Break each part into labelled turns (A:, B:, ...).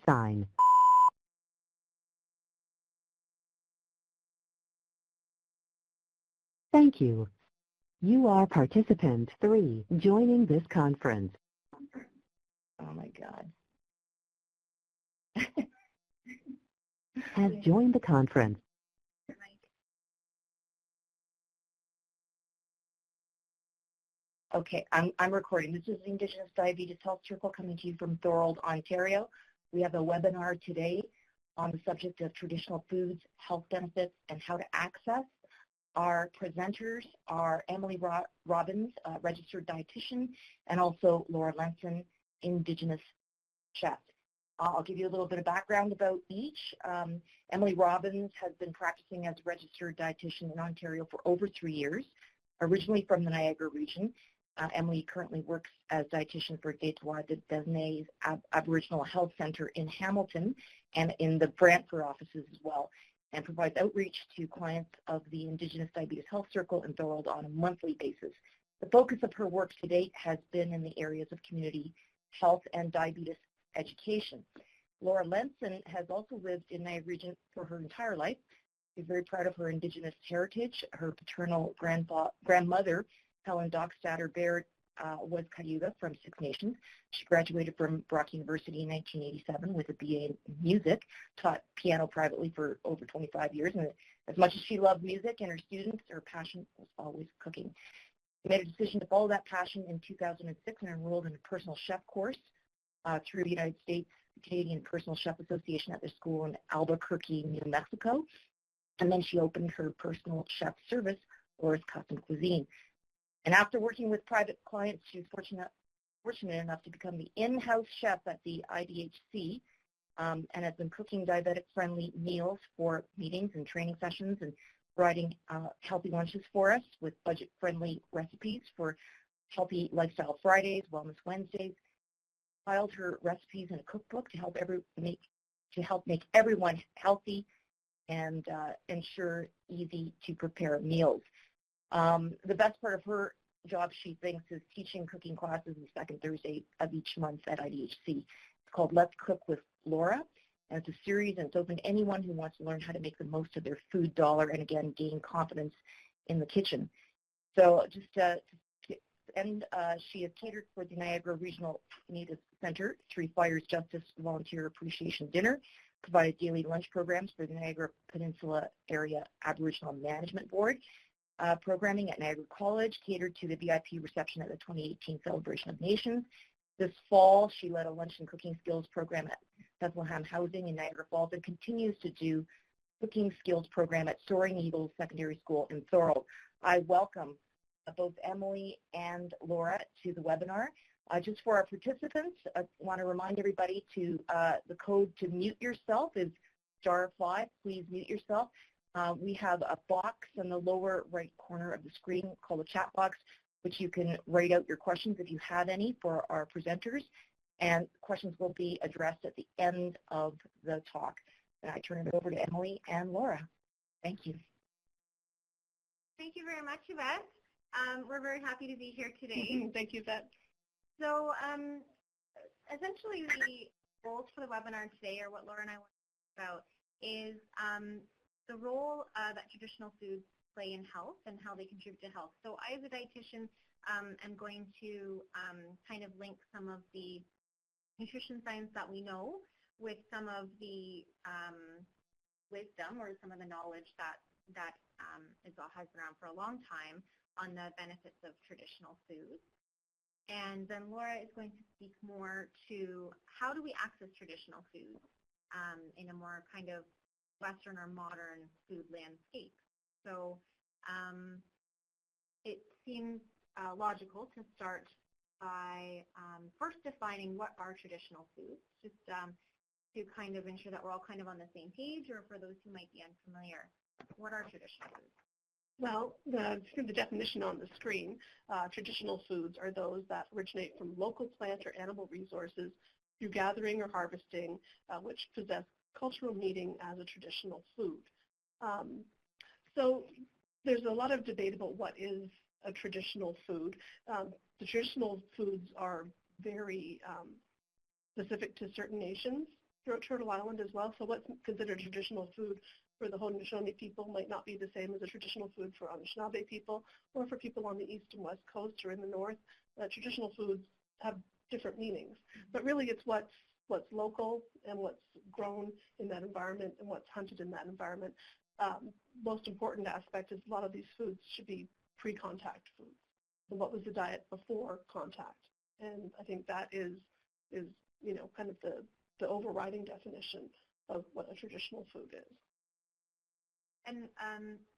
A: sign. Thank you. You are participant 3 joining this conference.
B: Oh my God.
A: Has joined the conference.
B: Okay, I'm recording. This is the Indigenous Diabetes Health Circle coming to you from Thorold, Ontario. We have a webinar today on the subject of traditional foods, health benefits, and how to access. Our presenters are Emily Robbins, registered dietitian, and also Laura Lenson, Indigenous Chefs. I'll give you a little bit of background about each. Emily Robbins has been practicing as a registered dietitian in Ontario for over 3 years, originally from the Niagara region. Emily currently works as dietitian for Gateway de Desnay's Aboriginal Health Centre in Hamilton and in the Brantford offices as well, and provides outreach to clients of the Indigenous Diabetes Health Circle in Thorold on a monthly basis. The focus of her work to date has been in the areas of community health and diabetes education. Laura Lenson has also lived in Niagara region for her entire life. She's very proud of her Indigenous heritage. Her paternal grandmother, Helen Dockstader Baird, was Cayuga from Six Nations. She graduated from Brock University in 1987 with a BA in music, taught piano privately for over 25 years, and as much as she loved music and her students, her passion was always cooking. She made a decision to follow that passion in 2006 and enrolled in a personal chef course through the United States Canadian Personal Chef Association at their school in Albuquerque, New Mexico. And then she opened her personal chef service, Laura's Custom Cuisine. And after working with private clients, she was fortunate enough to become the in-house chef at the IDHC and has been cooking diabetic-friendly meals for meetings and training sessions and providing healthy lunches for us with budget-friendly recipes for Healthy Lifestyle Fridays, Wellness Wednesdays. Filed her recipes in a cookbook to help make everyone healthy and ensure easy to prepare meals. The best part of her job, she thinks, is teaching cooking classes the second Thursday of each month at IDHC. It's called Let's Cook with Laura, and it's a series, and it's open to anyone who wants to learn how to make the most of their food dollar and, again, gain confidence in the kitchen. So just and she has catered for the Niagara Regional Native Centre, Three Fires Justice Volunteer Appreciation Dinner, provided daily lunch programs for the Niagara Peninsula Area Aboriginal Management Board, programming at Niagara College, catered to the VIP reception at the 2018 Celebration of Nations. This fall, she led a lunch and cooking skills program at Bethlehem Housing in Niagara Falls and continues to do cooking skills program at Soaring Eagles Secondary School in Thorold. I welcome both Emily and Laura to the webinar. Just for our participants, I want to remind everybody to the code to mute yourself is *5. Please mute yourself. We have a box in the lower right corner of the screen called the chat box, which you can write out your questions if you have any for our presenters, and questions will be addressed at the end of the talk. And I turn it over to Emily and Laura. Thank you.
C: Thank you very much, Yvette. We're very happy to be here today.
D: Thank you, Yvette.
C: So essentially the goals for the webinar today, or what Laura and I want to talk about, is the role that traditional foods play in health and how they contribute to health. So I, as a dietitian, am going to kind of link some of the nutrition science that we know with some of the wisdom or some of the knowledge that has been around for a long time on the benefits of traditional foods. And then Laura is going to speak more to how do we access traditional foods in a more kind of Western or modern food landscape. So it seems logical to start by first defining what are traditional foods, just to kind of ensure that we're all kind of on the same page, or for those who might be unfamiliar, what are traditional foods?
D: Well, the definition on the screen, traditional foods are those that originate from local plant or animal resources through gathering or harvesting, which possess cultural meaning as a traditional food. So there's a lot of debate about what is a traditional food. The traditional foods are very specific to certain nations, Turtle Island as well. So what's considered traditional food for the Haudenosaunee people might not be the same as a traditional food for Anishinaabe people or for people on the east and west coast or in the north. Traditional foods have different meanings, but really it's what's local and what's grown in that environment and what's hunted in that environment. Most important aspect is a lot of these foods should be pre-contact foods. So what was the diet before contact? And I think that is kind of the overriding definition of what a traditional food is.
C: And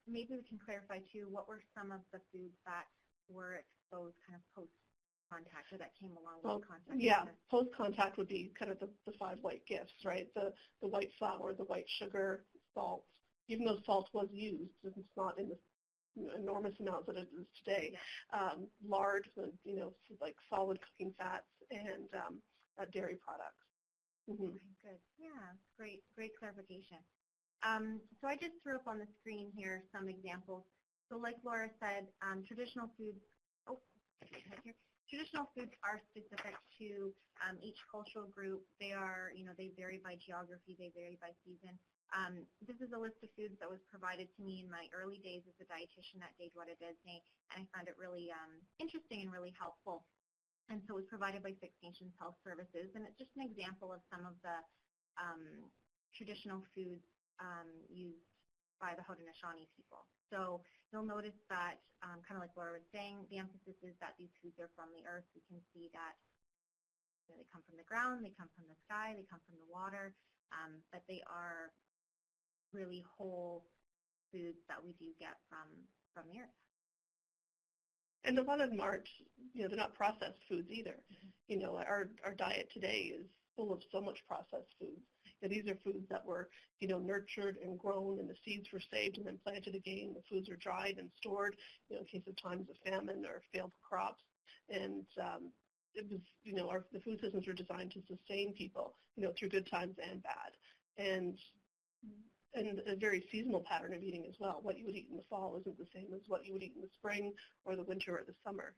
C: maybe we can clarify too, what were some of the foods that were exposed kind of post-contact or that came along with contact?
D: Yeah, post-contact would be kind of the 5 white gifts, right? The white flour, the white sugar, salt. Even though salt was used, it's not in the enormous amounts that it is today. Yeah. Lard, like solid cooking fats, and dairy products. Mm-hmm.
C: Good. Yeah, great clarification. So I just threw up on the screen here some examples. So like Laura said, traditional foods. Traditional foods are specific to each cultural group. They are, they vary by geography. They vary by season. This is a list of foods that was provided to me in my early days as a dietitian at Deidwada Desne, and I found it really interesting and really helpful. And so it was provided by Six Nations Health Services, and it's just an example of some of the traditional foods used by the Haudenosaunee people. So you'll notice that, kind of like Laura was saying, the emphasis is that these foods are from the earth. We can see that they come from the ground, they come from the sky, they come from the water, but they are really whole foods that we do get from the earth.
D: And a lot of them aren't, they're not processed foods either. Mm-hmm. Our diet today is full of so much processed foods. These are foods that were, nurtured and grown, and the seeds were saved and then planted again. The foods are dried and stored, in case of times of famine or failed crops. And it was, the food systems were designed to sustain people, through good times and bad. And a very seasonal pattern of eating as well. What you would eat in the fall isn't the same as what you would eat in the spring or the winter or the summer.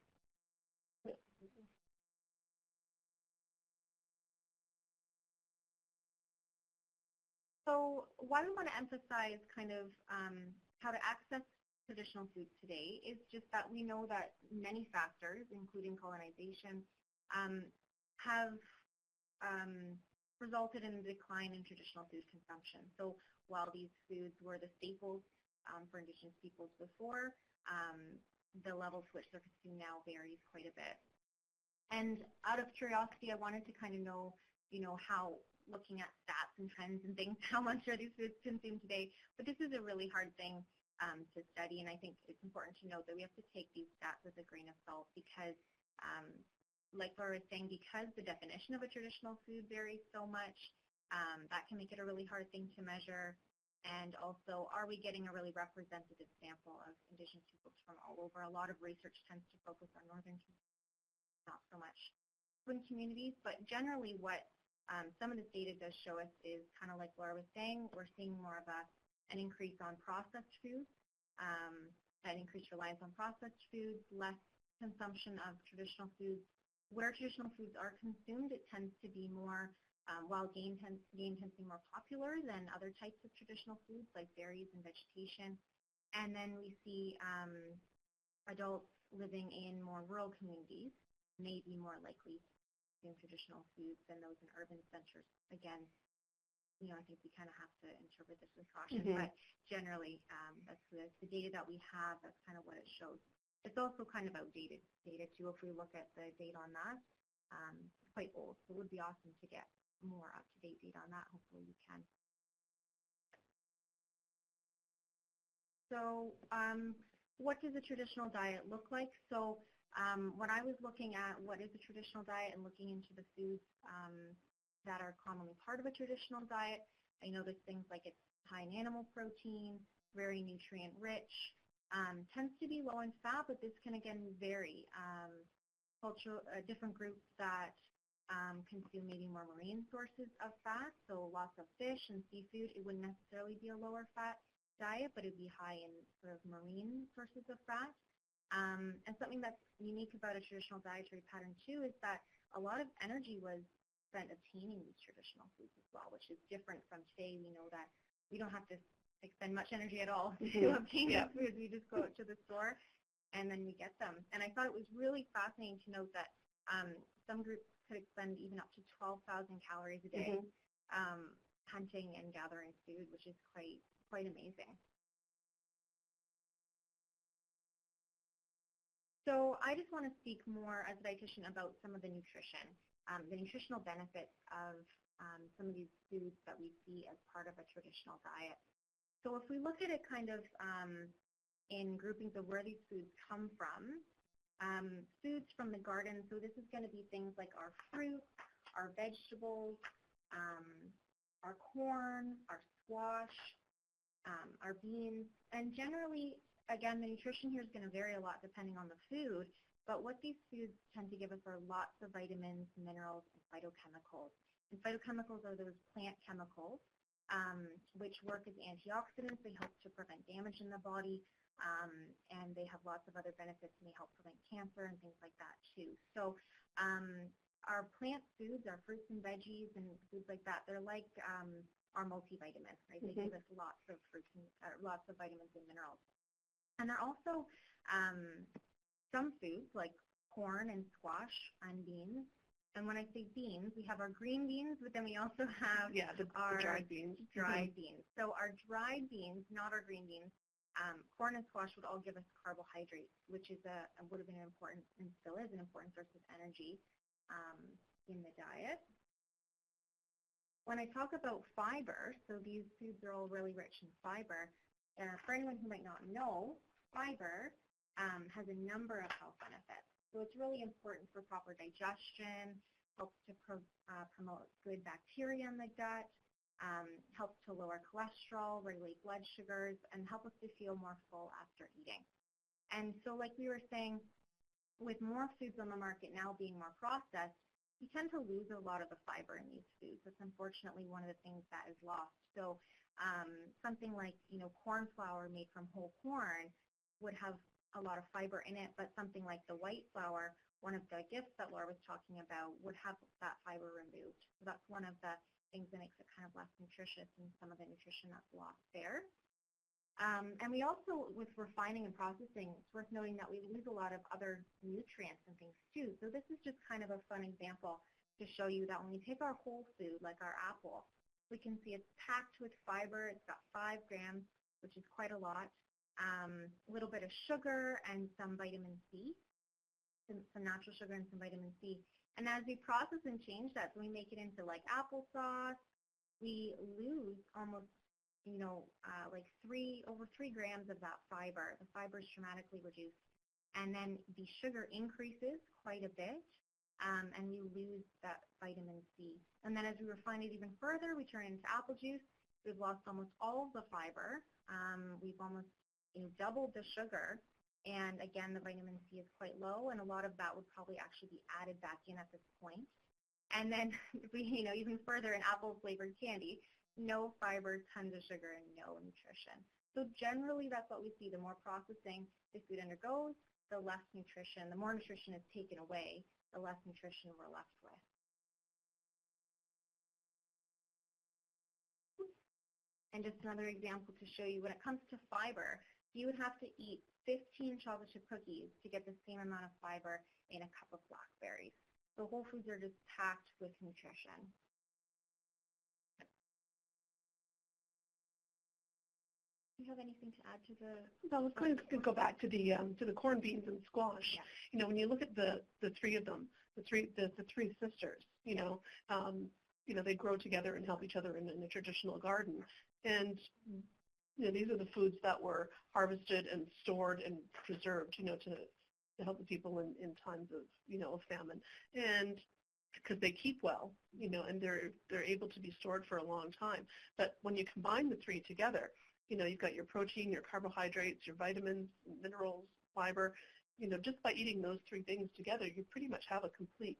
D: Yeah.
C: So why we want to emphasize kind of how to access traditional foods today is just that we know that many factors, including colonization, have resulted in a decline in traditional food consumption. So while these foods were the staples for Indigenous peoples before, the level to which they're consumed now varies quite a bit. And out of curiosity, I wanted to kind of know, how, looking at stats and trends and things, how much are these foods consumed today? But this is a really hard thing to study, and I think it's important to note that we have to take these stats with a grain of salt because, like Laura was saying, because the definition of a traditional food varies so much, that can make it a really hard thing to measure. And also, are we getting a really representative sample of Indigenous peoples from all over? A lot of research tends to focus on northern communities, not so much urban communities, but generally what some of this data does show us is kind of like Laura was saying, we're seeing more of an increase on processed foods, an increased reliance on processed foods, less consumption of traditional foods. Where traditional foods are consumed, it tends to be more, while game tends to be more popular than other types of traditional foods like berries and vegetation. And then we see adults living in more rural communities may be more likely to consume traditional foods than those in urban centers. Again, I think we kind of have to interpret this with caution, but generally that's the data that we have, that's kind of what it shows. It's also kind of outdated data too. If we look at the data on that, it's quite old. So it would be awesome to get more up-to-date data on that. Hopefully we can. So what does a traditional diet look like? So when I was looking at what is a traditional diet and looking into the foods that are commonly part of a traditional diet, I noticed things like it's high in animal protein, very nutrient rich, tends to be low in fat, but this can again vary. Different groups that consume maybe more marine sources of fat, so lots of fish and seafood, it wouldn't necessarily be a lower fat diet, but it'd be high in sort of marine sources of fat. And something that's unique about a traditional dietary pattern too is that a lot of energy was spent obtaining these traditional foods as well, which is different from today. We know that we don't have to expend much energy at all to obtain these foods. We just go out to the store and then we get them. And I thought it was really fascinating to note that some groups could expend even up to 12,000 calories a day hunting and gathering food, which is quite amazing. So I just want to speak more as a dietitian about some of the nutrition, the nutritional benefits of some of these foods that we see as part of a traditional diet. So if we look at it kind of in groupings of where these foods come from, foods from the garden, so this is going to be things like our fruit, our vegetables, our corn, our squash, our beans, and generally, again, the nutrition here is going to vary a lot depending on the food, but what these foods tend to give us are lots of vitamins, minerals, and phytochemicals. And phytochemicals are those plant chemicals which work as antioxidants. They help to prevent damage in the body, and they have lots of other benefits, and they help prevent cancer and things like that too. So our plant foods, our fruits and veggies and foods like that, they're like our multivitamins, right? They give us lots of fruits and lots of vitamins and minerals. And there are also some foods like corn and squash and beans. And when I say beans, we have our green beans, but then we also have
D: our dried beans.
C: Beans. So our dried beans, not our green beans, corn and squash would all give us carbohydrates, which is would have been an important, and still is an important source of energy in the diet. When I talk about fiber, so these foods are all really rich in fiber. For anyone who might not know, fiber has a number of health benefits. So it's really important for proper digestion, helps to promote good bacteria in the gut, helps to lower cholesterol, regulate blood sugars, and help us to feel more full after eating. And so like we were saying, with more foods on the market now being more processed, we tend to lose a lot of the fiber in these foods. That's unfortunately one of the things that is lost. So something like, corn flour made from whole corn would have a lot of fiber in it, but something like the white flour, one of the gifts that Laura was talking about, would have that fiber removed. So that's one of the things that makes it kind of less nutritious, and some of the nutrition that's lost there. And we also, with refining and processing, it's worth noting that we lose a lot of other nutrients and things too. So this is just kind of a fun example to show you that when we take our whole food, like our apple, we can see it's packed with fiber. It's got 5 grams, which is quite a lot. A little bit of sugar and some vitamin C, some natural sugar and some vitamin C. And as we process and change that, so we make it into like applesauce, we lose almost, like over 3 grams of that fiber. The fiber is dramatically reduced. And then the sugar increases quite a bit, and we lose that vitamin C. And then as we refine it even further, we turn it into apple juice. We've lost almost all of the fiber. We've almost doubled the sugar, and again, the vitamin C is quite low, and a lot of that would probably actually be added back in at this point. And then, even further in apple-flavored candy, no fiber, tons of sugar, and no nutrition. So generally, that's what we see. The more processing the food undergoes, the less nutrition, the more nutrition is taken away, the less nutrition we're left with. And just another example to show you, when it comes to fiber, you would have to eat 15 chocolate chip cookies to get the same amount of fiber in a cup of blackberries. So whole foods are just packed with nutrition. Do you have anything to add to the?
D: I was going to go back to the corn, beans, and squash.
C: Yeah.
D: When you look at the 3 of them, the three sisters, they grow together and help each other in a traditional garden. And these are the foods that were harvested and stored and preserved, to help the people in times of famine. And because they keep well, and they're able to be stored for a long time. But when you combine the 3 together, you've got your protein, your carbohydrates, your vitamins, minerals, fiber. Just by eating those 3 things together, you pretty much have a complete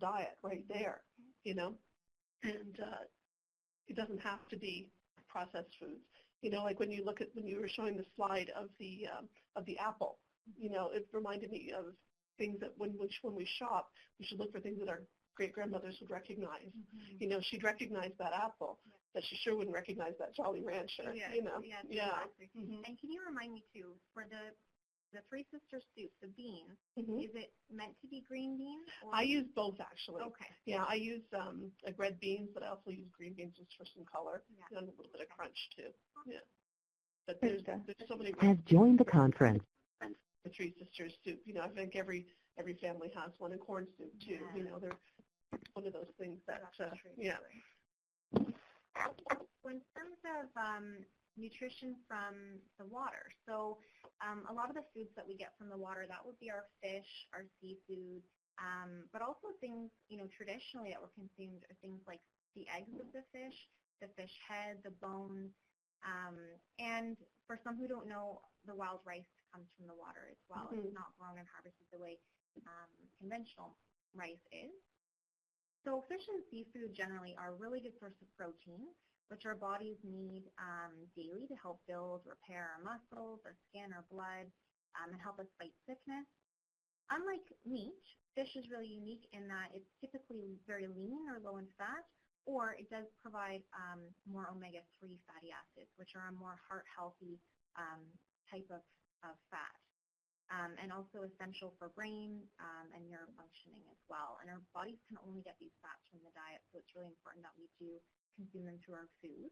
D: diet right there, And it doesn't have to be processed foods. Like when you were showing the slide of the apple, it reminded me of things that when we shop, we should look for things that are great-grandmothers would recognize. You know, she'd recognize that apple, but she sure wouldn't recognize that Jolly Rancher, you know.
C: Exactly. And can you remind me, too, for the Three Sisters soup, the beans, is it meant to be green beans? Or?
D: I use both, actually.
C: Okay.
D: Yeah, I use like red beans, but I also use green beans just for some color and a little bit of crunch, too. Yeah. But there's so many
A: has joined the conference.
D: The Three Sisters soup. You know, I think every family has one, and corn soup, too. You know, they're one of those things that, yeah.
C: So in terms of nutrition from the water, so a lot of the foods that we get from the water, that would be our fish, our seafood, but also things, you know, traditionally that were consumed are things like the eggs of the fish head, the bones, and for some who don't know, the wild rice comes from the water as well. It's not grown and harvested the way conventional rice is. So fish and seafood generally are a really good source of protein, which our bodies need daily to help build, repair our muscles, our skin, our blood, and help us fight sickness. Unlike meat, fish is really unique in that it's typically very lean or low in fat, or it does provide more omega-3 fatty acids, which are a more heart-healthy type of fat. And also essential for brain and nerve functioning as well. And our bodies can only get these fats from the diet, so it's really important that we do consume them through our food.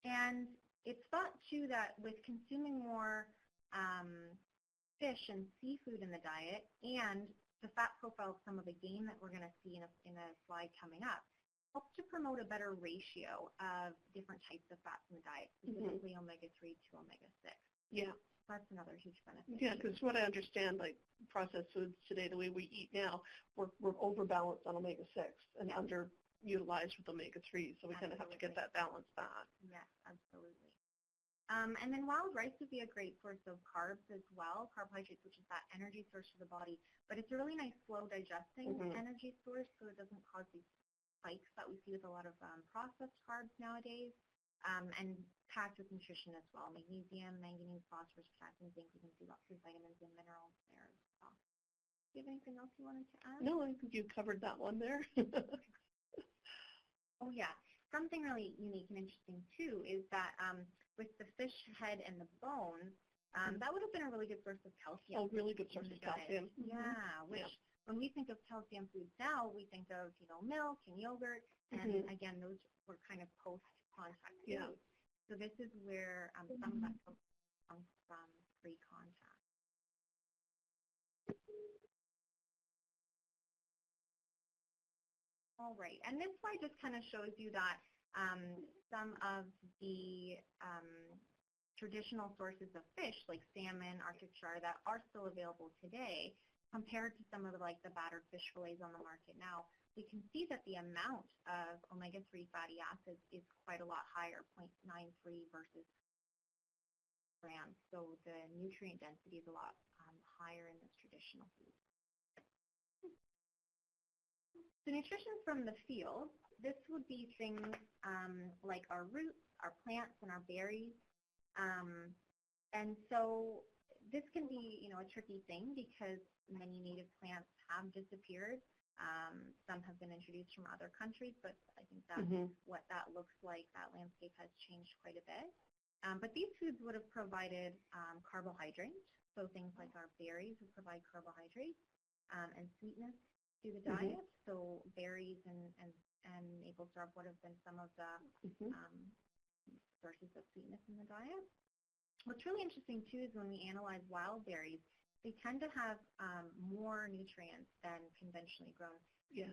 C: And it's thought, too, that with consuming more fish and seafood in the diet and the fat profile of some of the game that we're going to see in a slide coming up, helps to promote a better ratio of different types of fats in the diet, specifically omega-3 to omega-6.
D: Yeah.
C: That's another huge benefit.
D: Yeah, because what I understand, like processed foods today, the way we eat now, we're overbalanced on omega-6 and underutilized with omega-3, so we kind of have to get that balance back.
C: Yes, absolutely. And then wild rice would be a great source of carbs as well, carbohydrates, which is that energy source for the body. But it's a really nice, slow digesting energy source, so it doesn't cause these spikes that we see with a lot of processed carbs nowadays, and packed with nutrition as well, magnesium, manganese, phosphorus, potassium, zinc. You can see lots of vitamins and minerals there as well. Do you have anything else you wanted to add?
D: No, I think you covered that one there.
C: Oh, yeah. Something really unique and interesting, too, is that with the fish head and the bones, that would have been a really good source of calcium.
D: Oh, really good source of calcium.
C: Yeah, which when we think of calcium foods now, we think of, you know, milk and yogurt, and again, those were kind of post-contact foods. So this is where some of that comes from pre-contact. All right, and this slide just kind of shows you that some of the traditional sources of fish, like salmon, Arctic char, that are still available today, compared to some of the battered fish fillets on the market now, we can see that the amount of omega-3 fatty acids is quite a lot higher, 0.93 versus grams. So the nutrient density is a lot higher in this traditional food. So nutrition from the field, this would be things like our roots, our plants, and our berries. And so this can be, you know, a tricky thing because many native plants have disappeared. Some have been introduced from other countries, but I think that's what that looks like. That landscape has changed quite a bit. But these foods would have provided carbohydrates, so things like our berries would provide carbohydrates and sweetness to the diet. So berries and maple syrup would have been some of the sources of sweetness in the diet. What's really interesting, too, is when we analyze wild berries, they tend to have more nutrients than conventionally grown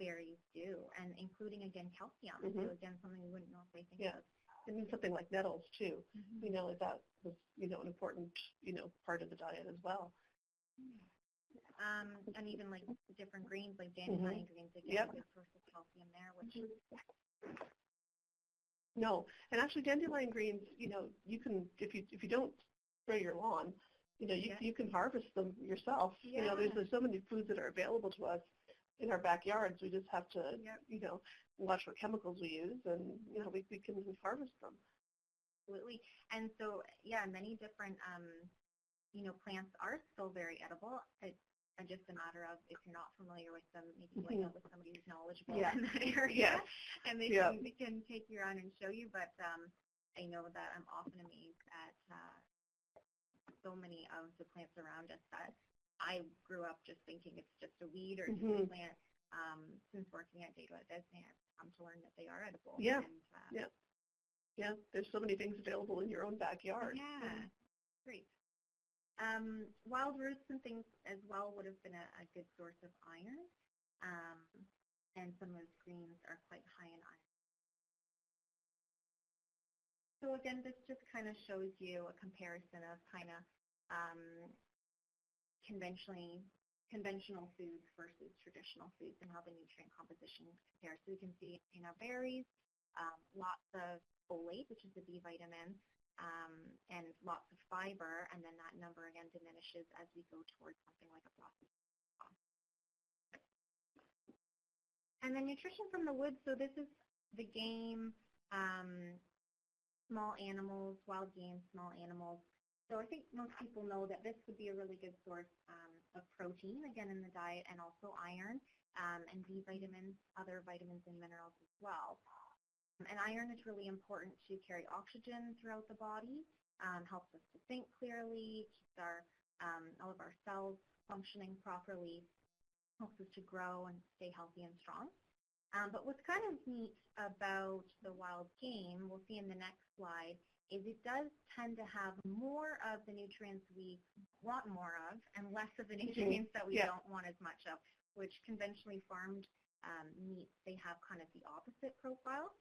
C: berries do, and including, again, calcium. So, again, something we wouldn't normally think of.
D: I mean, something like nettles, too. You know, that was, you know, an important, you know, part of the diet as well.
C: And even, like, different greens, like dandelion greens, again, a good source of calcium there, which
D: No, and actually dandelion greens, you know, you can, if you don't spray your lawn, you know, you can harvest them yourself. You know, there's so many foods that are available to us in our backyards. We just have to, you know, watch what chemicals we use, and, you know, we can harvest them.
C: Absolutely. And so, many different, you know, plants are still very edible. just a matter of, if you're not familiar with them, maybe going out with somebody who's knowledgeable
D: Yeah.
C: in that area,
D: Yes.
C: and they can take you around and show you. But I know that I'm often amazed at so many of the plants around us that I grew up just thinking it's just a weed or just a plant. Since working at Data Disney, I've come to learn that they are edible.
D: Yeah.
C: And,
D: Yeah. There's so many things available in your own backyard.
C: Yeah. Great. Wild roots and things as well would have been a good source of iron, and some of those greens are quite high in iron. So again, this just kind of shows you a comparison of kind of conventional foods versus traditional foods and how the nutrient composition compares. So you can see in our berries, lots of folate, which is the B vitamin, and lots of fiber, and then that number again diminishes as we go towards something like a processed food. And then nutrition from the woods, so this is the game, small animals, wild game, small animals. So I think most people know that this would be a really good source of protein, again, in the diet, and also iron, and B vitamins, other vitamins and minerals as well. And iron is really important to carry oxygen throughout the body, helps us to think clearly, keeps all of our cells functioning properly, helps us to grow and stay healthy and strong. But what's kind of neat about the wild game, we'll see in the next slide, is it does tend to have more of the nutrients we want more of and less of the nutrients that we don't want as much of, which conventionally farmed meats, they have kind of the opposite profile.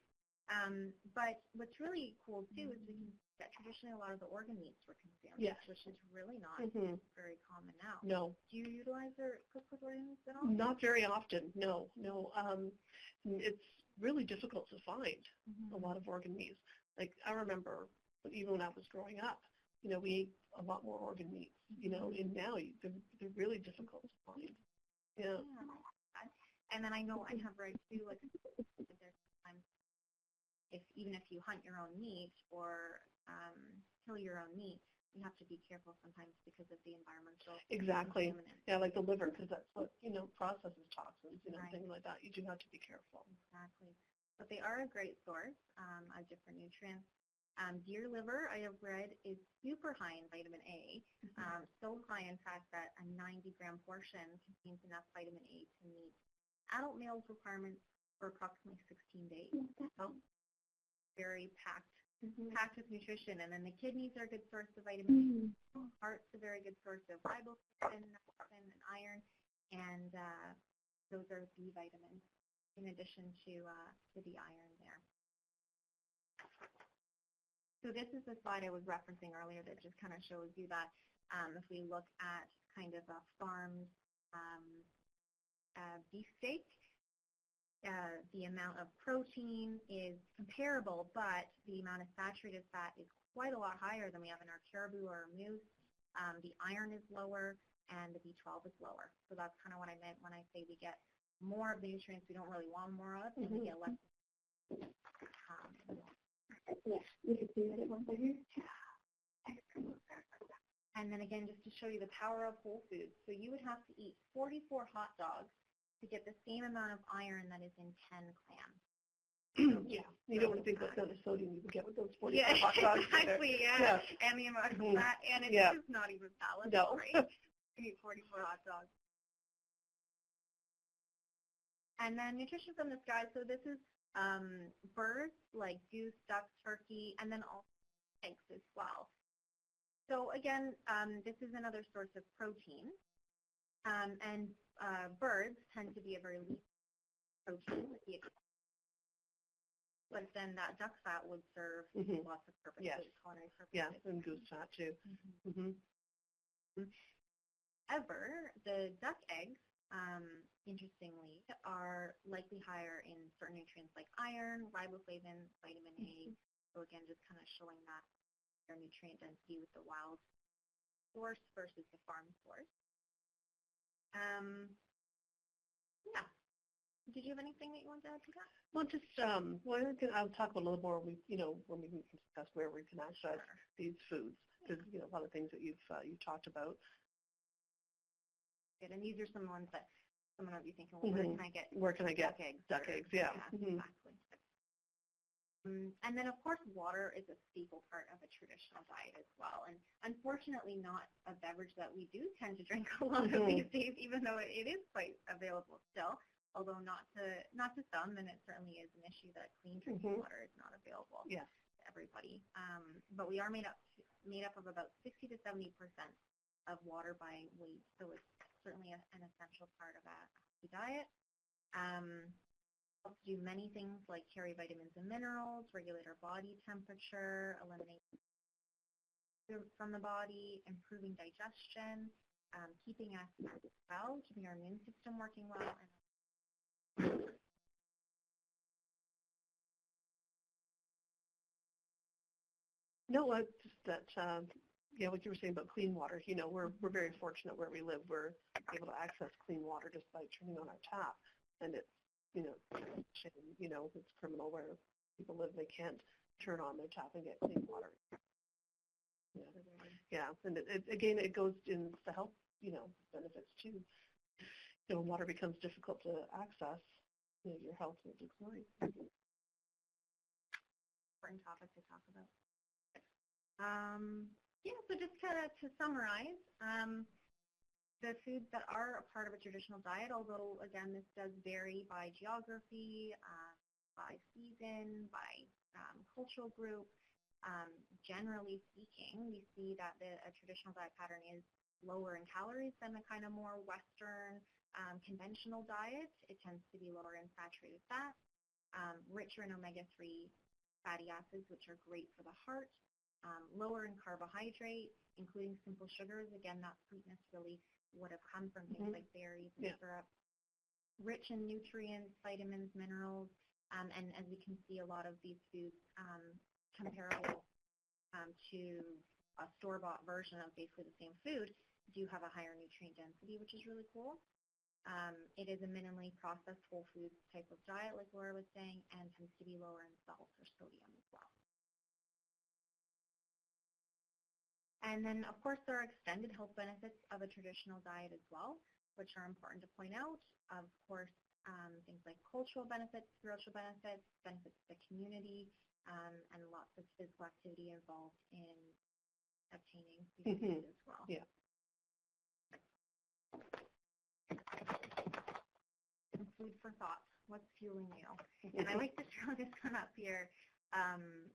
C: But what's really cool, too, is we can see that traditionally a lot of the organ meats were consumed, which is really not very common now.
D: No.
C: Do you utilize or cook with organ meats at all?
D: Not very often, no. It's really difficult to find a lot of organ meats. Like, I remember, even when I was growing up, we ate a lot more organ meats, and now they're really difficult to find. Yeah.
C: And then I know I have read, too, like, there's times even if you hunt your own meat or kill your own meat, you have to be careful sometimes because of the environmental
D: Exactly.
C: contaminants.
D: Yeah, like the liver, because that's what, processes toxins,
C: Right.
D: things like that. You do have to be careful.
C: Exactly. But they are a great source of different nutrients. Deer liver, I have read, is super high in vitamin A, so high, in fact, that a 90-gram portion contains enough vitamin A to meet adult males' requirements for approximately 16 days. So very packed with nutrition. And then the kidneys are a good source of vitamin A. Heart's a very good source of riboflavin, niacin, and iron, and those are B vitamins in addition to the iron there. So this is the slide I was referencing earlier that just kind of shows you that if we look at kind of a farmed beefsteak, the amount of protein is comparable, but the amount of saturated fat is quite a lot higher than we have in our caribou or our moose. The iron is lower, and the B12 is lower. So that's kind of what I meant when I say we get more of the nutrients we don't really want more of, and we get less.
B: Yes, you can see that it went there.
C: And then again, just to show you the power of whole foods. So you would have to eat 44 hot dogs to get the same amount of iron that is in 10 clams.
D: Yeah, you don't want to think what kind of sodium you would get with those 44
C: Yeah,
D: hot dogs.
C: exactly, yeah. And the amount of fat, and it's just not even balanced, right? You eat 44 hot dogs. And then nutrition from the sky. So this is birds like goose, duck, turkey, and then also eggs as well. So again, this is another source of protein. And birds tend to be a very lean protein, but then that duck fat would serve lots of purposes, culinary purposes.
D: Yeah, and goose fat too.
C: However, the duck eggs, interestingly, are likely higher in certain nutrients like iron, riboflavin, vitamin A. So again, just kind of showing that their nutrient density with the wild source versus the farm source. Yeah. Did you have anything that you wanted to add to that?
D: Well, just I'll talk about a little more. When we discuss where we can access these foods. There's a lot of things that you've talked about.
C: good. And these are some ones that someone might be thinking, well, where can I get
D: duck eggs?
C: Duck eggs,
D: yeah.
C: Exactly. And then, of course, water is a staple part of a traditional diet as well. And unfortunately, not a beverage that we do tend to drink a lot of these days, even though it is quite available still, although not to some, and it certainly is an issue that clean drinking water is not available to everybody. But we are made up of about 60 to 70% of water by weight, so it's certainly an essential part of a healthy diet. Helps do many things like carry vitamins and minerals, regulate our body temperature, eliminate from the body, improving digestion, keeping us well, keeping our immune system working well.
D: No, just that, what you were saying about clean water, we're very fortunate where we live. We're able to access clean water just by turning on our tap, and it's, it's criminal where people live, they can't turn on their tap and get clean water. Yeah, and it goes in the health, benefits too. When water becomes difficult to access, your health will decline.
C: Important topic to talk about. So just kind of to summarize, the foods that are a part of a traditional diet, although, again, this does vary by geography, by season, by cultural group. Generally speaking, we see that a traditional diet pattern is lower in calories than the kind of more Western conventional diet. It tends to be lower in saturated fat, richer in omega-3 fatty acids, which are great for the heart, lower in carbohydrate, including simple sugars. Again, that sweetness really would have come from things like berries and syrup. Rich in nutrients, vitamins, minerals, and as we can see, a lot of these foods comparable to a store-bought version of basically the same food do have a higher nutrient density, which is really cool. It is a minimally processed whole foods type of diet, like Laura was saying, and tends to be lower in salt or sodium as well. And then, of course, there are extended health benefits of a traditional diet as well, which are important to point out. Of course, things like cultural benefits, spiritual benefits, benefits to the community, and lots of physical activity involved in obtaining these foods as well.
D: Yeah.
C: And food for thought. What's fueling you? And I like to throw this one up here.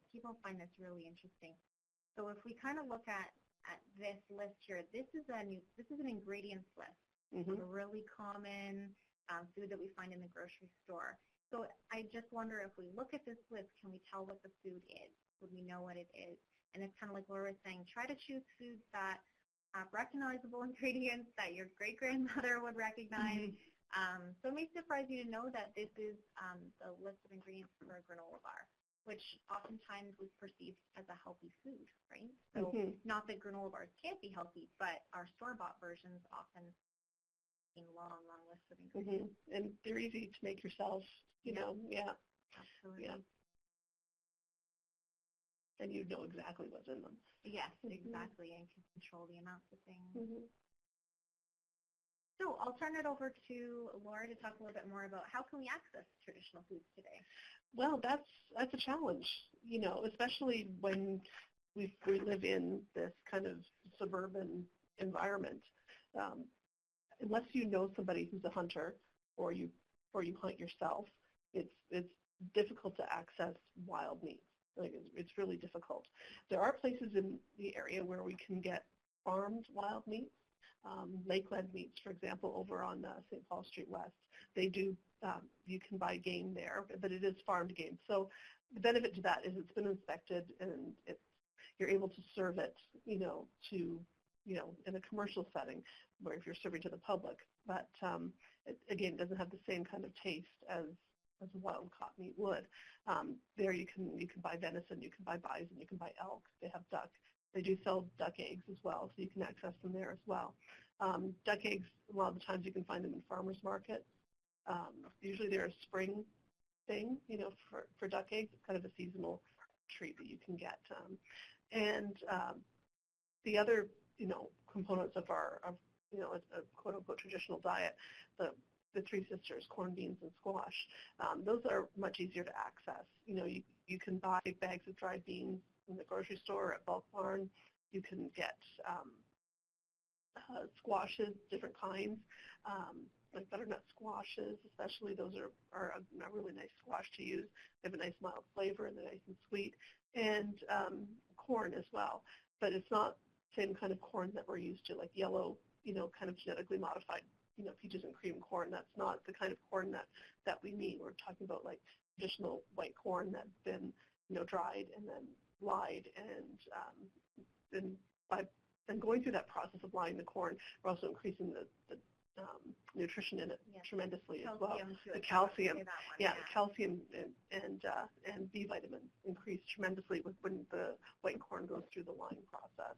C: People find this really interesting. So if we kind of look at this list here, this is an ingredients list of a really common food that we find in the grocery store. So I just wonder, if we look at this list, can we tell what the food is? Would we know what it is? And it's kind of like Laura was saying, try to choose foods that have recognizable ingredients that your great-grandmother would recognize. So it may surprise you to know that this is the list of ingredients for a granola bar, which oftentimes was perceived as a healthy food, right? So not that granola bars can't be healthy, but our store-bought versions often in long lists of ingredients.
D: And they're easy to make yourself,
C: Absolutely.
D: Yeah. And you know exactly what's in them.
C: Yes, exactly, and can control the amounts of things. So I'll turn it over to Laura to talk a little bit more about how can we access traditional foods today.
D: Well, that's a challenge, especially when we live in this kind of suburban environment. Unless you know somebody who's a hunter, or you hunt yourself, it's difficult to access wild meat. Like, it's really difficult. There are places in the area where we can get farmed wild meat. Lakeland Meats, for example, over on St. Paul Street West. They do, you can buy game there, but it is farmed game. So the benefit to that is it's been inspected, and you're able to serve it, in a commercial setting, where if you're serving to the public. But it doesn't have the same kind of taste as wild caught meat would. There you can buy venison, you can buy bison, you can buy elk. They have duck. They do sell duck eggs as well, so you can access them there as well. Duck eggs, a lot of the times you can find them in farmers markets. Usually they're a spring thing, for duck eggs. It's kind of a seasonal treat that you can get. And the other, components of a quote-unquote traditional diet, the Three Sisters, corn, beans, and squash. Those are much easier to access. You can buy bags of dried beans in the grocery store or at Bulk Barn. You can get squashes, different kinds, like butternut squashes especially. Those are a really nice squash to use. They have a nice mild flavor and they're nice and sweet. And corn as well. But it's not the same kind of corn that we're used to, like yellow, kind of genetically modified, peaches and cream corn. That's not the kind of corn that we mean. We're talking about like traditional white corn that's been, dried and then lied, and going through that process of lying the corn, we're also increasing the nutrition in it tremendously as well. The calcium, the calcium and B vitamins increase tremendously when the white corn goes through the lying process.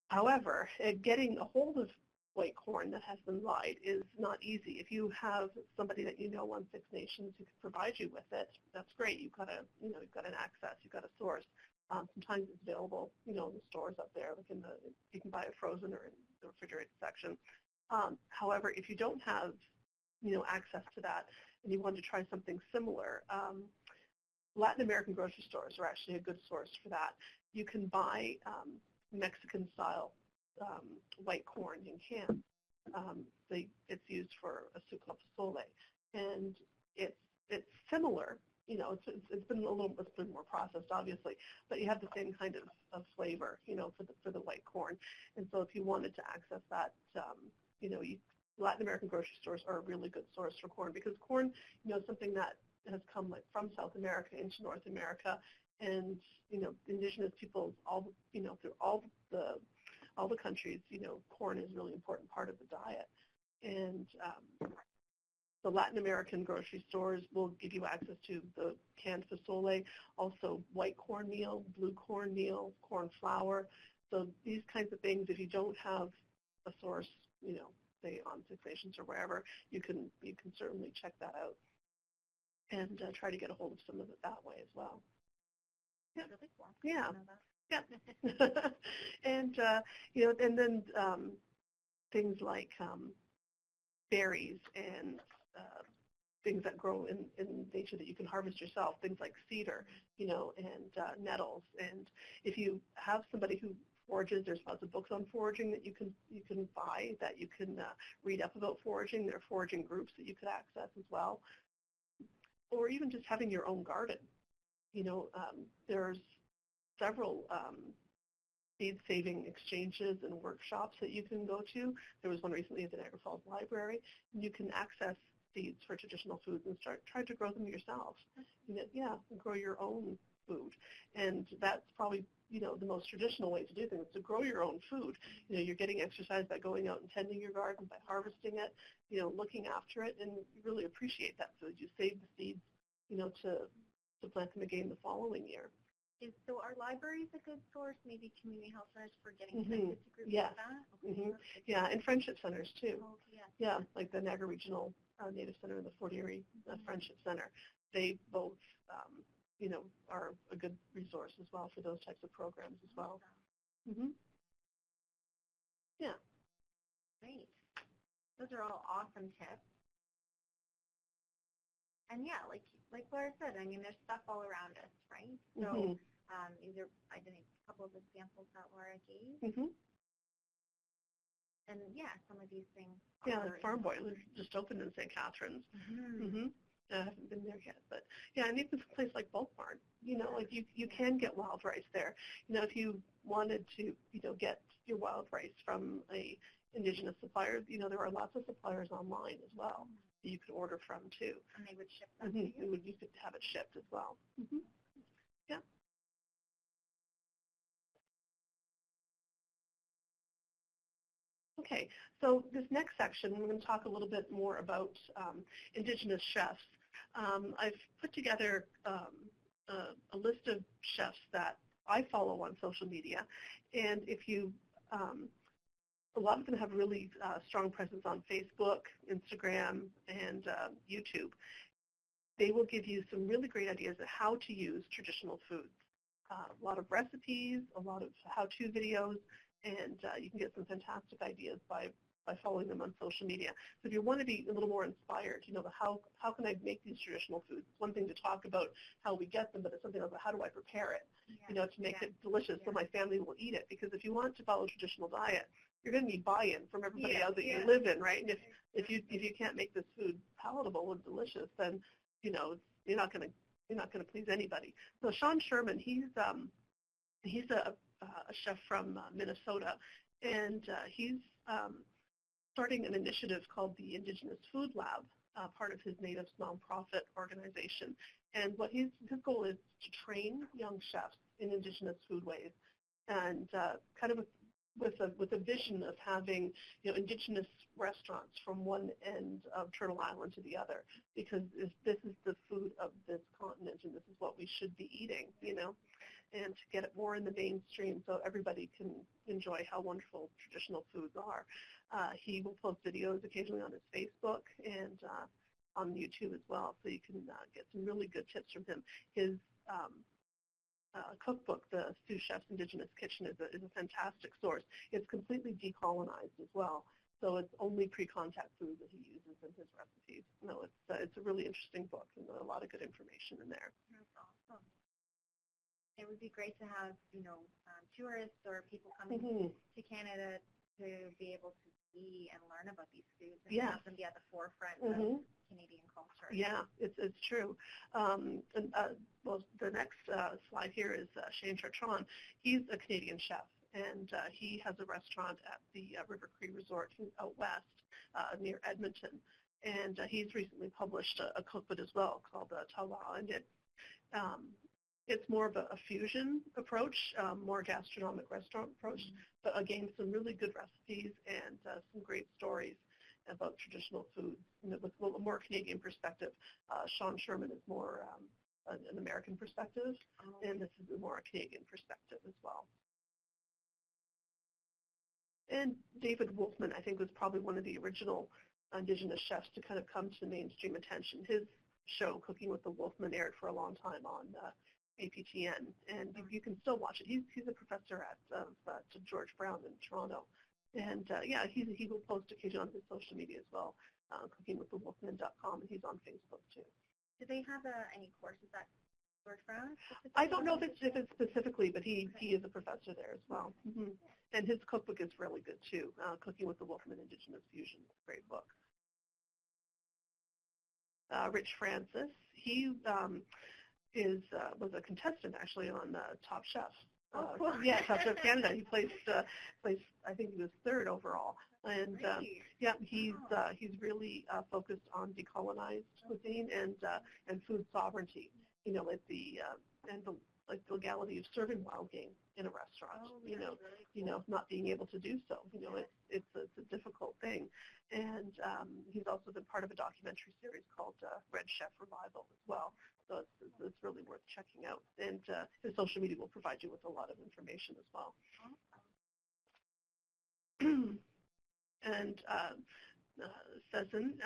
D: However, getting a hold of white corn that has been lied is not easy. If you have somebody that on Six Nations who can provide you with it, that's great. You've got an access, you've got a source. Sometimes it's available, in the stores up there, like you can buy it frozen or in the refrigerated section. However, if you don't have, access to that and you want to try something similar, Latin American grocery stores are actually a good source for that. You can buy Mexican-style white corn in cans. It's used for a soup called pozole, and it's similar. It's been more processed, obviously, but you have the same kind of flavor, for the white corn. And so if you wanted to access that, Latin American grocery stores are a really good source for corn, because corn, something that has come like from South America into North America, and indigenous peoples through all the countries, corn is a really important part of the diet. And the Latin American grocery stores will give you access to the canned pozole, also white cornmeal, blue cornmeal, corn flour. So these kinds of things, if you don't have a source, say on Six Nations or wherever, you can certainly check that out and try to get a hold of some of it that way as well. Yeah.
C: Really cool.
D: Yeah. Yeah. And and then things like berries and things that grow in nature that you can harvest yourself, things like cedar, and nettles. And if you have somebody who forages, there's lots of books on foraging that you can buy, that you can read up about foraging. There are foraging groups that you could access as well. Or even just having your own garden. There's several seed-saving exchanges and workshops that you can go to. There was one recently at the Niagara Falls Library. And you can access seeds for traditional foods and try to grow them yourself. Grow your own food. And that's probably, the most traditional way to do things, to grow your own food. You're getting exercise by going out and tending your garden, by harvesting it, looking after it, and you really appreciate that food. You save the seeds, to plant them again the following year.
C: So are libraries a good source, maybe community health centers for getting connected to groups
D: Yes.
C: like that?
D: Okay. Yeah, and friendship centers too.
C: Oh, yeah.
D: Yeah, like the Niagara Regional Native Center and the Fort Erie Friendship Center. They both, are a good resource as well for those types of programs as well. Yeah.
C: Great. Those are all awesome tips. And yeah, like Laura said, I mean, there's stuff all around us, right? So I think a couple of examples that Laura gave. And yeah, some of these things.
D: Yeah, the Farm Boiler just opened in St. Catharines. I haven't been there yet, but yeah, and even a place like Bulk Barn, like you can get wild rice there. If you wanted to, get your wild rice from a indigenous supplier, there are lots of suppliers online as well that you could order from too.
C: And they would ship them to you?
D: You could have it shipped as well. Yeah. Okay, so this next section, we're going to talk a little bit more about Indigenous chefs. I've put together a list of chefs that I follow on social media, and if you, a lot of them have really strong presence on Facebook, Instagram, and YouTube. They will give you some really great ideas of how to use traditional foods. A lot of recipes, a lot of how-to videos, and you can get some fantastic ideas by following them on social media. So if you want to be a little more inspired, how can I make these traditional foods? It's one thing to talk about how we get them, but it's something about how do I prepare it, to make it delicious so my family will eat it. Because if you want to follow a traditional diet, you're going to need buy-in from everybody else that you live in, right? And if you can't make this food palatable and delicious, then you're not going to please anybody. So Sean Sherman, he's a chef from Minnesota, and he's starting an initiative called the Indigenous Food Lab, part of his Natives nonprofit organization. And what his goal is to train young chefs in Indigenous food ways, and kind of with a vision of having Indigenous restaurants from one end of Turtle Island to the other, because this is the food of this continent, and this is what we should be eating, and to get it more in the mainstream so everybody can enjoy how wonderful traditional foods are. He will post videos occasionally on his Facebook and on YouTube as well, so you can get some really good tips from him. His cookbook, the Sous Chef's Indigenous Kitchen, is a fantastic source. It's completely decolonized as well, so it's only pre-contact food that he uses in his recipes. It's a really interesting book, and a lot of good information in there.
C: That's awesome. It would be great to have, tourists or people coming to Canada to be able to see and learn about these foods and have them be at the forefront of Canadian culture.
D: Yeah, it's true. Well, the next slide here is Shane Chartrand. He's a Canadian chef, and he has a restaurant at the River Cree Resort out west near Edmonton. And he's recently published a cookbook as well called Tawa, and it's more of a fusion approach, more gastronomic restaurant approach, but again, some really good recipes and some great stories about traditional foods with a more Canadian perspective. Sean Sherman is more an American perspective, and this is more a Canadian perspective as well. And David Wolfman, I think, was probably one of the original Indigenous chefs to kind of come to mainstream attention. His show, Cooking with the Wolfman, aired for a long time on APTN, and you can still watch it. He's a professor at George Brown in Toronto, and he will post occasionally on his social media as well, cookingwiththewolfman.com, and he's on Facebook too.
C: Do they have any courses at George Brown?
D: I don't know if it's specifically, but he is a professor there as well. And his cookbook is really good too, Cooking with the Wolfman Indigenous Fusion. Great book. Rich Francis, he was a contestant actually on Top Chef.
C: Cool.
D: Yeah, Top Chef Canada. He placed I think he was 3rd overall, and he's really focused on decolonized cuisine and food sovereignty. Like the legality of serving wild game in a restaurant. Not being able to do so. It's a difficult thing, and he's also been part of a documentary series called Red Chef Revival as well. So it's really worth checking out. And his social media will provide you with a lot of information as well. And Cezanne,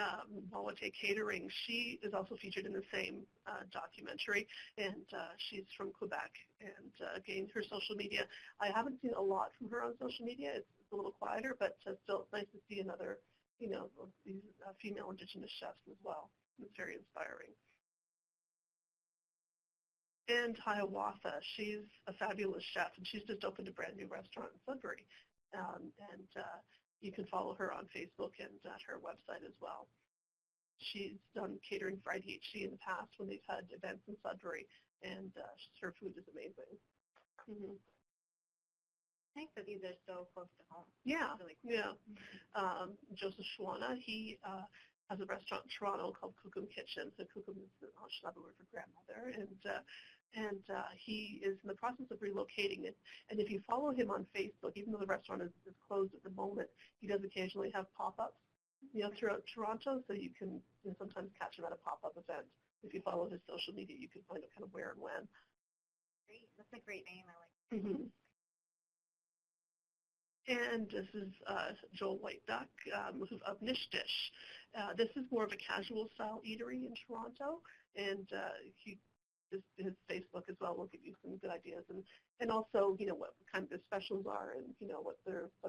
D: Volatile Catering, she is also featured in the same documentary, and she's from Quebec. And again, her social media, I haven't seen a lot from her on social media. It's a little quieter, but still it's nice to see another, these female Indigenous chefs as well. It's very inspiring. And Hiawatha, she's a fabulous chef, and she's just opened a brand new restaurant in Sudbury. And you can follow her on Facebook and at her website as well. She's done catering for IDHC in the past when they've had events in Sudbury, and her food is amazing.
C: I think that these are so close to home.
D: Yeah,
C: really cool.
D: Joseph Schwana, he has a restaurant in Toronto called Kokum Kitchen. So Kokum is another word for grandmother, and he is in the process of relocating it. And if you follow him on Facebook, even though the restaurant is closed at the moment, he does occasionally have pop-ups, throughout Toronto, so you can sometimes catch him at a pop-up event. If you follow his social media, you can find out kind of where and when.
C: Great. That's a great name. I like it.
D: And this is Joel White Duck of Nish Dish. This is more of a casual style eatery in Toronto, and he his Facebook as well will give you some good ideas, and also, you know, what kind of their specials are, and, you know, what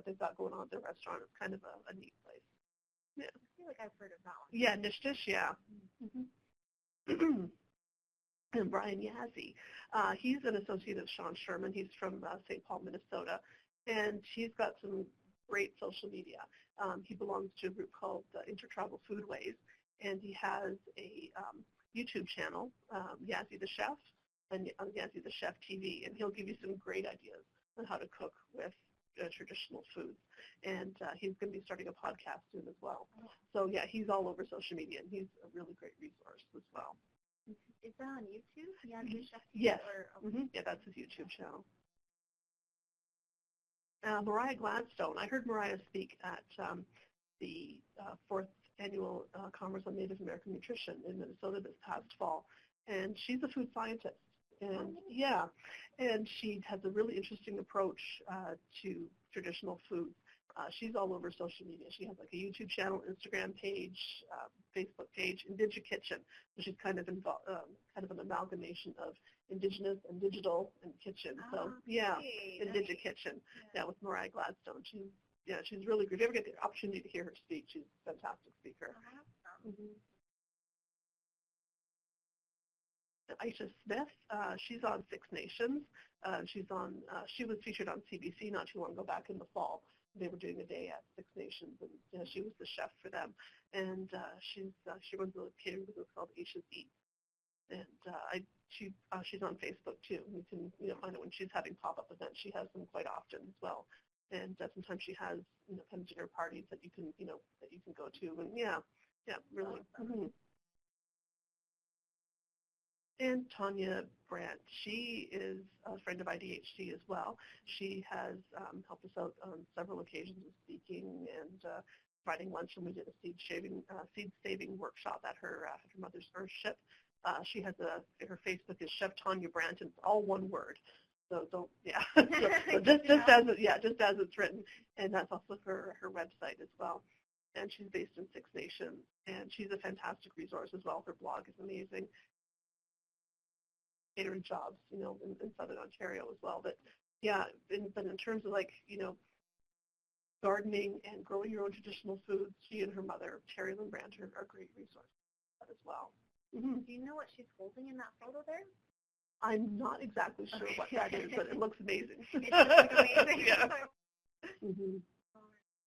D: they've got going on at their restaurant. It's kind of a neat place. Yeah.
C: I feel like I've heard of that one.
D: Yeah, Niche Dish, yeah. Mm-hmm. And Brian Yazzie, he's an associate of Sean Sherman. He's from St. Paul, Minnesota, and he's got some great social media. He belongs to a group called Intertribal Foodways, and he has a YouTube channel, Yazzie the Chef, and Yazzie the Chef TV, and he'll give you some great ideas on how to cook with traditional foods. And he's going to be starting a podcast soon as well. So yeah, he's all over social media, and he's a really great resource as well.
C: Is that on YouTube? Yazzie Chef?
D: Yes.
C: Or,
D: Yeah, that's his YouTube channel. Mariah Gladstone. I heard Mariah speak at the fourth annual Conference on Native American Nutrition in Minnesota this past fall, and she's a food scientist. And yeah, and she has a really interesting approach to traditional foods. She's all over social media. She has like a YouTube channel, Instagram page, Facebook page, Indigenous Kitchen, which is kind of kind of an amalgamation of Indigenous and digital and kitchen. So yeah, Indigenous Kitchen. Yeah, with Mariah Gladstone. She's really great. If you ever get the opportunity to hear her speak, she's a fantastic speaker. Aisha Smith, she's on Six Nations. She was featured on CBC not too long ago, back in the fall. They were doing a day at Six Nations, and she was the chef for them. And she runs a catering business called Aisha's Eat. And she's on Facebook too. You can find it when she's having pop-up events. She has them quite often as well. And sometimes she has kind of dinner parties that you can go to. And yeah, really. And Tanya Brandt, she is a friend of IDHD as well. She has helped us out on several occasions with speaking and providing lunch, and we did a seed saving workshop at her mother's earthship. She has her Facebook is Chef Tanya Brandt, and it's all one word. So so just as it's written, and that's also her website as well. And she's based in Six Nations, and she's a fantastic resource as well. Her blog is amazing. Catering jobs, in Southern Ontario as well. But yeah, but in terms of gardening and growing your own traditional foods, she and her mother, Terry Lynn Brandt, are great resources as well.
C: Do you know what she's holding in that photo there?
D: I'm not exactly sure what that is, but it looks amazing.
C: It does look amazing.
D: Yeah.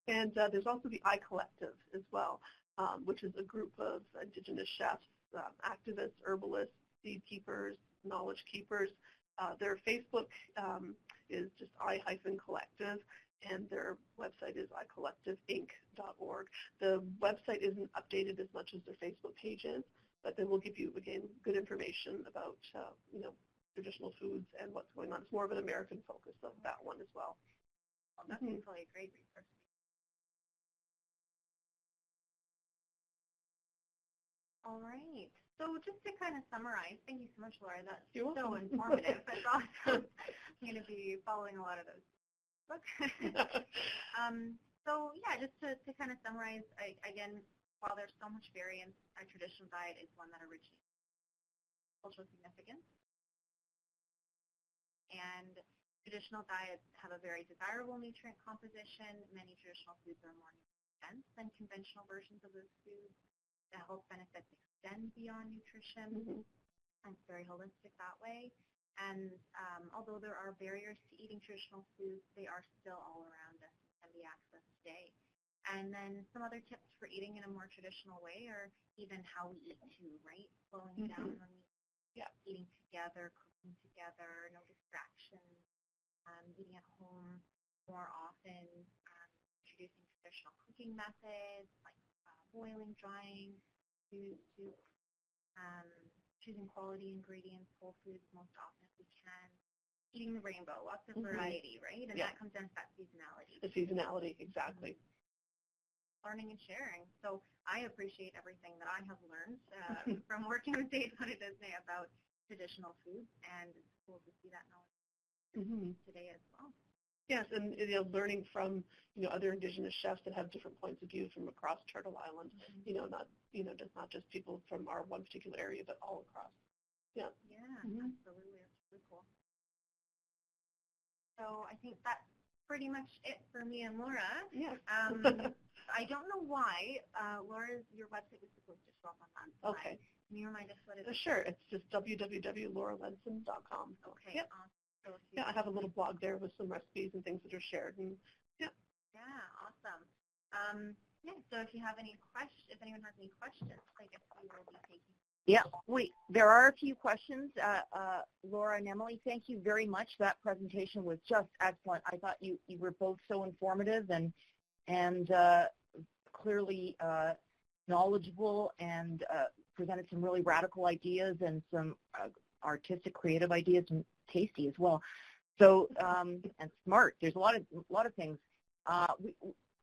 D: And there's also the I Collective as well, which is a group of Indigenous chefs, activists, herbalists, seed keepers, knowledge keepers. Their Facebook is just I-Collective, and their website is icollectiveinc.org. The website isn't updated as much as their Facebook page is, but they will give you, again, good information about traditional foods and what's going on. It's more of an American focus of that one as well.
C: Well, that's probably a great resource. All right. So just to kind of summarize, thank you so much, Laura. That's so informative. That's awesome. I'm going to be following a lot of those books. So yeah, just to kind of summarize, again, while there's so much variance, our traditional diet is one that originates cultural significance. And traditional diets have a very desirable nutrient composition. Many traditional foods are more dense than conventional versions of those foods. The health benefits extend beyond nutrition, and it's very holistic that way. And although there are barriers to eating traditional foods, they are still all around us and can be accessed today. And then some other tips for eating in a more traditional way are even how we eat too, right? Slowing down when we eating together, cooking together, no distractions, eating at home more often, introducing traditional cooking methods like boiling, drying, choosing quality ingredients, whole foods most often if we can, eating the rainbow, lots of variety, right? And that comes down to that seasonality.
D: The seasonality, exactly.
C: Learning and sharing. So I appreciate everything that I have learned from working with Dave on Disney about traditional foods, and it's cool to see that knowledge today as well.
D: Yes, and learning from other Indigenous chefs that have different points of view from across Turtle Island. Not just people from our one particular area, but all across Yeah.
C: Yeah, absolutely. That's really cool. So I think that's pretty much it for me and Laura.
D: Yeah.
C: I don't know why. Laura's, your website was supposed to show up on that slide.
D: Okay.
C: Can you remind us what it is?
D: Sure. It's just www.lauraledson.com.
C: Okay.
D: Yep.
C: Awesome.
D: Yeah, I have a little blog there with some recipes and things that are shared. And
C: Yeah, awesome. Yeah, so if you have any questions, if anyone has any questions, I guess we will be taking.
B: Yeah, there are a few questions. Laura and Emily, thank you very much. That presentation was just excellent. I thought you were both so informative and clearly knowledgeable and presented some really radical ideas and some artistic, creative ideas and tasty as well. So and smart. There's a lot of things.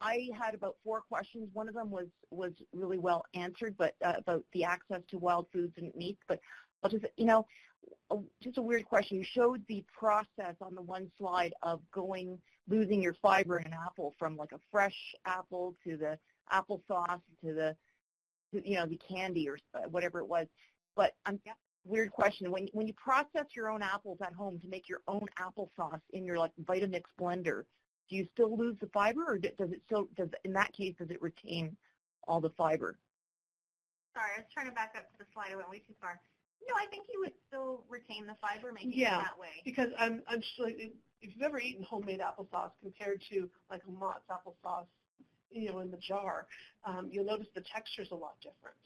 B: I had about 4 questions. One of them was really well answered, but about the access to wild foods and meats. But I'll just, just a weird question. You showed the process on the one slide of losing your fiber in an apple from like a fresh apple to the applesauce to the candy or whatever it was. But weird question. When you process your own apples at home to make your own applesauce in your like Vitamix blender, do you still lose the fiber, or in that case, does it retain all the fiber?
C: Sorry, I was trying to back up to the slide. I went way too far. No, I think you would still retain the fiber making it that way.
D: Because I'm sure if you've ever eaten homemade applesauce compared to like a Mott's applesauce, in the jar, you'll notice the texture's a lot different.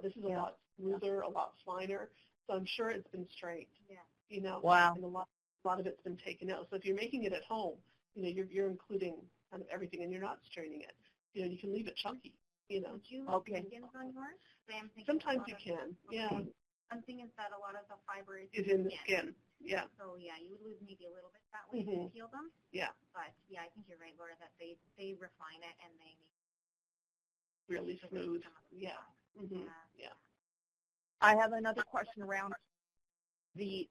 D: This is a lot smoother, a lot finer. So I'm sure it's been strained. Yeah.
B: Wow.
D: And a lot of it's been taken out. So if you're making it at home, you're including kind of everything, and you're not straining it. You can leave it chunky.
C: Would you skins on yours?
D: Sometimes you can. Yeah.
C: One thing is that a lot of the fiber is
D: in the skin. Yeah.
C: So yeah, you would lose maybe a little bit that way if you peel them.
D: Yeah.
C: But yeah, I think you're right, Laura, that they refine it and they make it
D: really smooth. Yeah. Yeah.
B: I have another question around the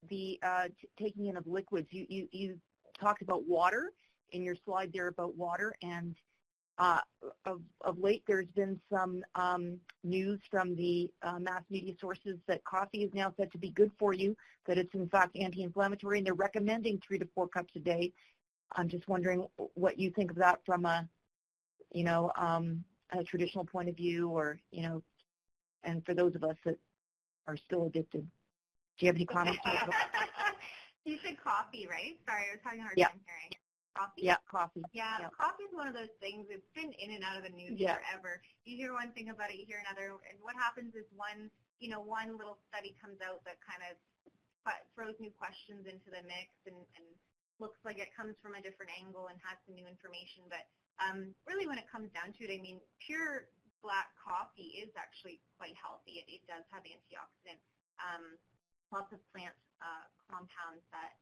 B: taking in of liquids. You talked about water in your slide there about water, and of late there's been some news from the mass media sources that coffee is now said to be good for you, that it's in fact anti-inflammatory, and they're recommending 3 to 4 cups a day. I'm just wondering what you think of that from a traditional point of view, or and for those of us that are still addicted. Do you have any comments?
C: You said coffee, right? Sorry, I was having a hard time hearing. Coffee?
B: Yeah, coffee.
C: Yeah, coffee is one of those things. It's been in and out of the news forever. You hear one thing about it, you hear another. And what happens is one little study comes out that kind of throws new questions into the mix and looks like it comes from a different angle and has some new information. But really when it comes down to it, I mean, pure black coffee is actually quite healthy. It does have antioxidants, lots of plant compounds that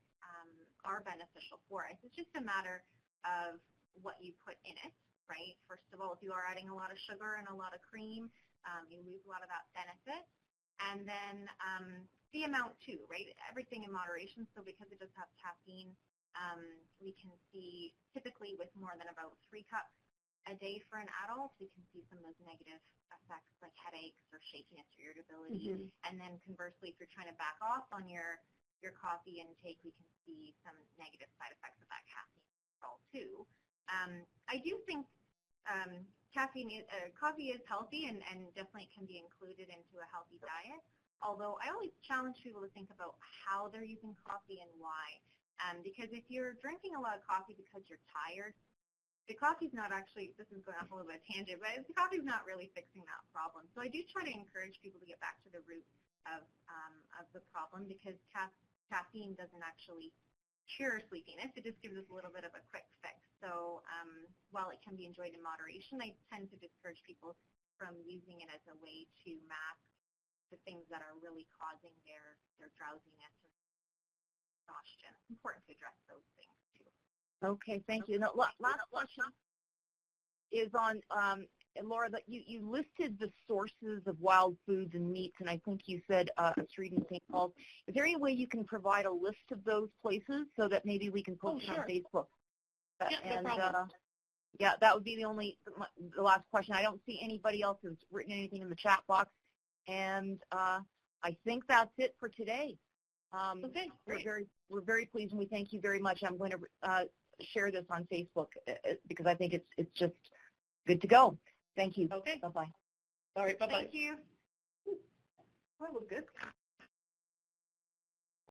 C: are beneficial for us. It's just a matter of what you put in it, right? First of all, if you are adding a lot of sugar and a lot of cream, you lose a lot of that benefit. And then the amount too, right? Everything in moderation. So because it does have caffeine, we can see typically with more than about 3 cups a day for an adult, we can see some of those negative effects like headaches or shakiness or irritability. And then conversely, if you're trying to back off on your coffee intake, we can see some negative side effects of that caffeine too. I do think coffee is healthy and definitely can be included into a healthy diet. Although I always challenge people to think about how they're using coffee and why. Because if you're drinking a lot of coffee because you're tired, the coffee's not actually, this is going off a little bit of a tangent, but the coffee's not really fixing that problem. So I do try to encourage people to get back to the root of the problem, because caffeine doesn't actually cure sleepiness. It just gives us a little bit of a quick fix. So while it can be enjoyed in moderation, I tend to discourage people from using it as a way to mask the things that are really causing their drowsiness or exhaustion. It's important to address those things too.
B: Okay, thank you. Now, last question is on, Laura, that you listed the sources of wild foods and meats, and I think you said a street in St. Paul's. Is there any way you can provide a list of those places so that maybe we can post it on Facebook?
D: Yeah, no problem.
B: Yeah, that would be the last question. I don't see anybody else has written anything in the chat box, and I think that's it for today.
D: Okay, great.
B: We're very pleased, and we thank you very much. I'm going to share this on Facebook because I think it's just good to go. Thank you.
D: Okay.
B: Bye-bye.
D: All right, bye-bye.
C: Thank you.
B: That was good.